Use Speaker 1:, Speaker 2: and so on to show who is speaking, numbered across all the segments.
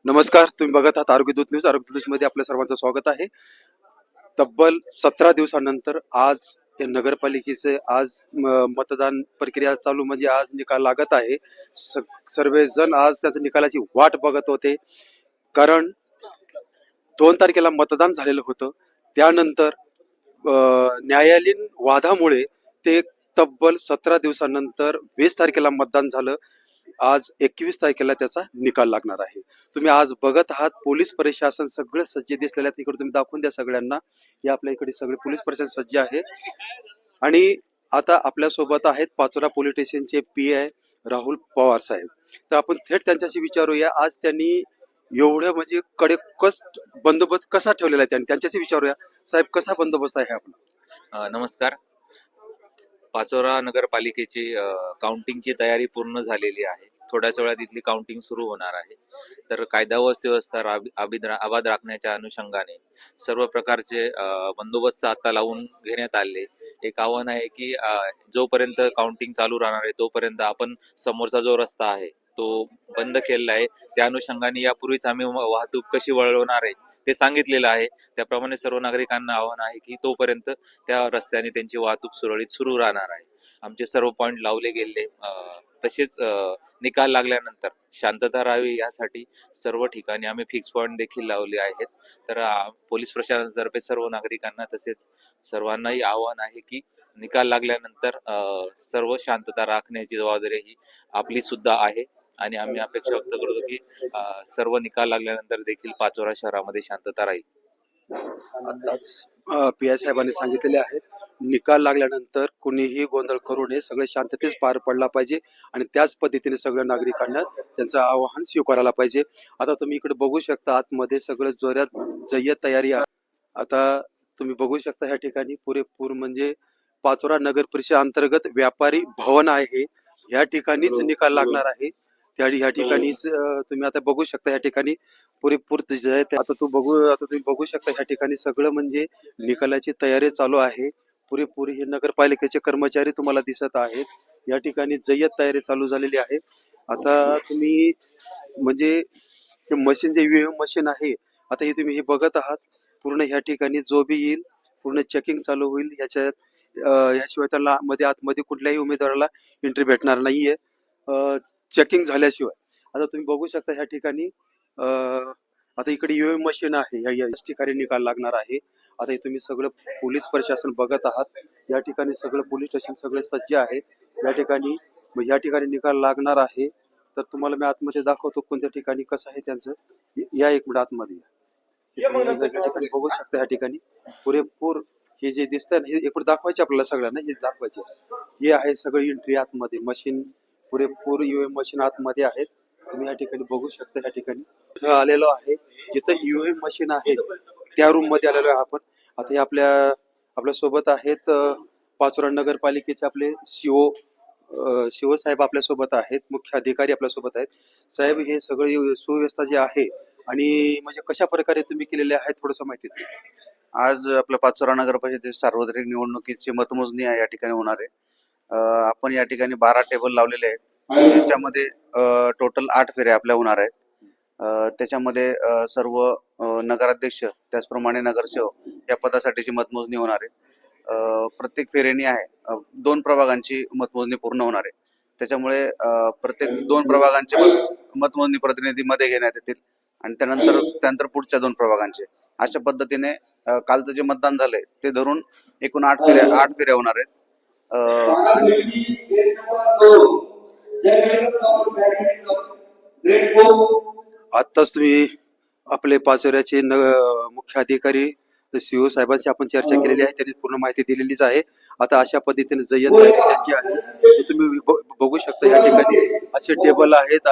Speaker 1: नमस्कार, तुम्ही बघत आहात आरोग्य दूत न्यूज. आरोग्य दूत मध्ये आपल्या सर्वांचं स्वागत आहे. तब्बल 17 दिवसानंतर आज हे नगरपालिकेचे आज मतदान प्रक्रिया चालू म्हणजे आज निकाल लागत आहे. सर्वजण आज त्याच्या निकालाची वाट बघत होते. कारण 2 तारखेला मतदान झालेलं होतं. त्यानंतर न्यायालयीन वादामुळे ते तब्बल 17 दिवसानंतर 20 तारखेला मतदान झालं. आज 21 तारखेला त्याचा निकाल लागणार आहे. तुम्ही आज बघत आहात पोलीस प्रशासन सगळं सज्ज दिसलेलं आहे. तिकडे तुम्ही दाखवून द्या सगळ्यांना. हे आपल्या इकडे सगळे पोलीस प्रशासन सज्ज आहे. आणि आता आपल्या सोबत आहेत पाचोरा पोलीस स्टेशनचे पीआय राहुल पवार साहेब. तर आपण थेट त्यांच्याशी विचारूया. आज त्यांनी एवढं म्हणजे कडेकस बंदोबस्त कसा ठेवलेला आहे त्यांच्याशी विचारूया. साहेब, कसा बंदोबस्त आहे आपला?
Speaker 2: नमस्कार. पाचोरा नगरपालिकेची काउंटिंगची तयारी पूर्ण झालेली आहे. थोड्याच वेळात इथली काउंटिंग सुरू होणार आहे. तर कायदा व सुव्यवस्था आबाद राखण्याच्या अनुषंगाने सर्व प्रकारचे बंदोबस्त आता लावून घेण्यात आले. एक आव्हान आहे की जोपर्यंत काउंटिंग चालू राहणार आहे तोपर्यंत आपण समोरचा जो रस्ता आहे तो बंद केलेला आहे. त्या अनुषंगाने यापूर्वीच आम्ही वाहतूक कशी वळवणार आहे ते सांगितलेलं आहे. त्याप्रमाणे सर्व नागरिकांना आव्हान आहे की तोपर्यंत त्या रस्त्याने त्यांची वाहतूक सुरळीत सुरू राहणार आहे. आमचे सर्व पॉइंट लावले गेले. तसेच निकाल लागल्यानंतर शांतता राहावी यासाठी सर्व ठिकाणी आम्ही फिक्स पॉइंट देखील लावले आहेत. तर पोलीस प्रशासनातर्फे सर्व नागरिकांना तसेच सर्वांनाही आव्हान आहे की निकाल लागल्यानंतर सर्व शांतता राखण्याची जबाबदारी ही आपली सुद्धा आहे. आणि आम्ही अपेक्षा व्यक्त करतो की सर्व निकाल लागल्यानंतर देखील पाचोरा शहरामध्ये शांतता राहील.
Speaker 1: आताच पी आय साहेबांनी सांगितलेले आहे, निकाल लागल्यानंतर कुणीही गोंधळ करू नये, सगळे शांततेत पार पडला पाहिजे आणि त्याच पद्धतीने सगळ्या नागरिकांना त्यांचं आवाहन स्वीकारायला पाहिजे. आता तुम्ही इकडे बघू शकता, आतमध्ये सगळं जोरात जय्यत तयारी आहे. आता तुम्ही बघू शकता ह्या ठिकाणी पुरेपूर म्हणजे पाचोरा नगर परिषद अंतर्गत व्यापारी भवन आहे. ह्या ठिकाणीच निकाल लागणार आहे. ह्या ठिकाणीच तुम्ही आता बघू शकता ह्या ठिकाणी पुरेपूर आता तुम्ही बघू शकता ह्या ठिकाणी सगळं म्हणजे निकालाची तयारी चालू आहे. पुरेपूर हे नगरपालिकेचे कर्मचारी तुम्हाला दिसत आहेत. या ठिकाणी जय्यत तयारी चालू झालेली आहे. आता तुम्ही म्हणजे हे मशीन जे ईव्हीएम मशीन आहे, आता हे तुम्ही हे बघत आहात. पूर्ण ह्या ठिकाणी जो बी येईल पूर्ण चेकिंग चालू होईल. याशिवाय त्याला आतमध्ये कुठल्याही उमेदवाराला एंट्री भेटणार नाहीये चेकिंग झाल्याशिवाय. आता तुम्ही बघू शकता ह्या ठिकाणी आता इकडे ईव्हीएम मशीन आहे. याच ठिकाणी निकाल लागणार आहे. आता हे तुम्ही सगळं पोलीस प्रशासन बघत आहात. या ठिकाणी सगळं पोलीस स्टेशन सगळे सज्ज आहे. या ठिकाणी निकाल लागणार आहे. तर तुम्हाला मी आतमध्ये दाखवतो कोणत्या ठिकाणी कसं आहे त्यांचं. या एक मिनिट आतमध्ये या ठिकाणी बघू शकता. ह्या ठिकाणी पुरेपूर हे जे दिसतंय ना, हे एकूण दाखवायचे आपल्याला सगळ्यांना. हे दाखवायचे हे आहे सगळी एंट्री आतमध्ये. मशीन पुरेपूर ईव्हीएम मशीन आतमध्ये आहेत. तुम्ही या ठिकाणी बघू शकता. या ठिकाणी आलेलो आहे जिथं ईव्हीएम मशीन आहे त्या रूम मध्ये आलेलो आहे आपण. आता हे आपल्या सोबत आहेत पाचोरा नगरपालिकेचे आपले शिव साहेब आपल्या सोबत आहेत. मुख्य अधिकारी आपल्या सोबत आहेत. साहेब, हे सगळी सुव्यवस्था जी आहे आणि म्हणजे कशा प्रकारे तुम्ही केलेले आहे थोडस माहिती द्या.
Speaker 3: आज आपल्या पाचोरा नगर परिषदेत सार्वत्रिक निवडणुकीची मतमोजणी या ठिकाणी होणार आहे. आपण या ठिकाणी 12 टेबल लावलेले आहेत. त्याच्यामध्ये टोटल 8 फेऱ्या आपल्या होणार आहेत. त्याच्यामध्ये सर्व नगराध्यक्ष त्याचप्रमाणे नगरसेवक या पदासाठीची मतमोजणी होणार आहे. प्रत्येक फेऱ्याने आहे 2 प्रभागांची मतमोजणी पूर्ण होणार आहे. त्याच्यामुळे प्रत्येक 2 प्रभागांचे मतमोजणी प्रतिनिधी मध्ये घेण्यात येतील आणि त्यानंतर पुढच्या 2 प्रभागांचे अशा पद्धतीने कालचं जे मतदान झालंय ते धरून एकूण 8 फेऱ्या होणार आहेत.
Speaker 1: आताच तुम्ही आपले पाचोऱ्याचे मुख्य अधिकारी सीओ साहेबांशी आपण चर्चा केलेली आहे. त्यांनी पूर्ण माहिती दिलेलीच आहे. आता अशा पद्धतीने जय्यत जी आहे ते तुम्ही बघू शकता. या ठिकाणी असे टेबल आहेत.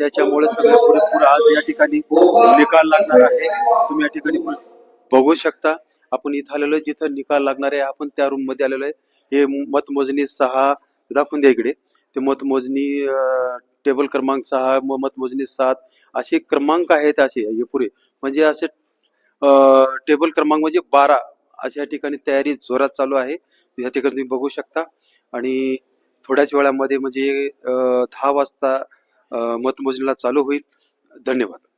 Speaker 1: याच्यामुळे सगळे पुरेपूर आज या ठिकाणी निकाल लागणार आहे. तुम्ही या ठिकाणी बघू शकता. आपण इथं आलेलो आहे जिथं निकाल लागणार आहे. आपण त्या रूम मध्ये आलेलो आहे. हे मतमोजणी 6 दाखवून द्या इकडे. ते मतमोजणी टेबल क्रमांक 6, मतमोजणी 7 असे क्रमांक आहेत. असे हे पुरे म्हणजे असे टेबल क्रमांक म्हणजे 12 अशा ठिकाणी तयारी जोरात चालू आहे. या ठिकाणी तुम्ही बघू शकता. आणि थोड्याच वेळामध्ये म्हणजे 10 वाजता मतमोजणीला चालू होईल. धन्यवाद.